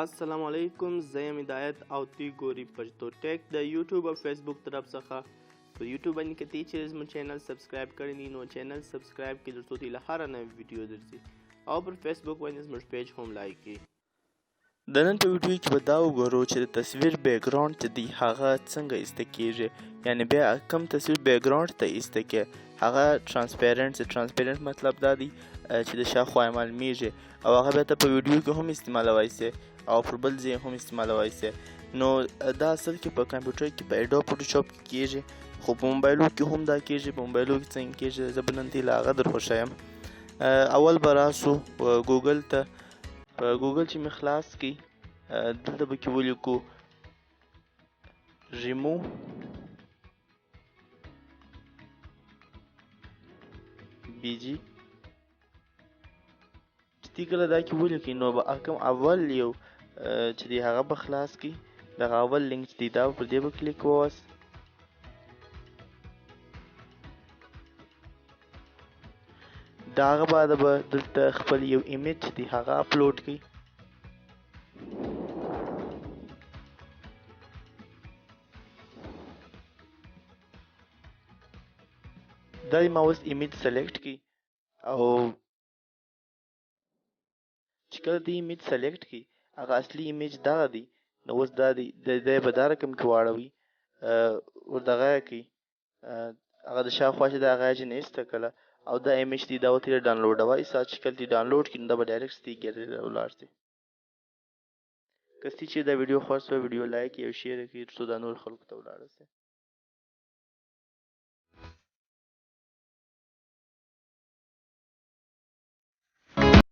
السلام علیکم، زه یم هدایت او دوی ګورئ پښتو ټیک د یوټیوب او فیسبوک طرف څخه. په یوټیوب باندې که تی چې زموږ چینل سبسکرایب کړی نه نو چینل سبسکرایب کړئ ترڅو تی له هره نوې ویډیو درځي، او پر فیسبوک باندې زموږ پیج هم لایک کړئ. د نن په ویډیو کې به دا وګورو چې د تصویر بیکګراوند چې دی هغه څنګه ایسته کیږي، یعنی بیا کوم تصویر بیکګراوند ته ایسته کې هغه ترانسپیرنټ مطلب دا دی چې د شاوخوا معلومیږي او هغه بیا ته په ویډیو کې هم استعمالولی سي او پر بل ځای هم استعمالولی سي. نو دا اصل کې په کمپیوټر کې په ایډوب فوټوشاپ کې کیږي، خو په موبایلو کې هم دا کیږي. په موبایلو کې څنګه کیږي زه به نن تی له هغه در خوښیم. اول به راسو ګوګل ته. په ګوګل چې مې خلاص کړي دلته به کې ولیکو ریمو بي جي. چې تی کله دا کې ولیکئ نو به کوم اول یو چې دی هغه به خلاص کړي، دغه اول لینک چې دی دا پر دې به کلیک ووهاست. د هغه بعد به دلته خپل یو ایمیج چې دی هغه اپلوډ کړئ. دا ما اوس ایمیج سلیکټ کړئ او چې کله دې ایمیج سلیکټ کړئ هغه اصلي ایمیج دغه دی. نو اوس دا دی دی به دا رقم کې واړوئ، ور دغه یې کړئ، هغه د شاوخوا چې د هغه یې ځینې ایسته کړله او دا ایمیج دی دا ورته ډاونلوډوئ. چې کله دې ډاونلوډ کړي نو دا به ډایرکټ ستاسې ګیلري ته ولاړ شي. که ستاسې چې دا ویډیو خوښ شوه ویډیو لایک او شیر کړئ ترڅو دا نور خلکو ته ولاړه شي.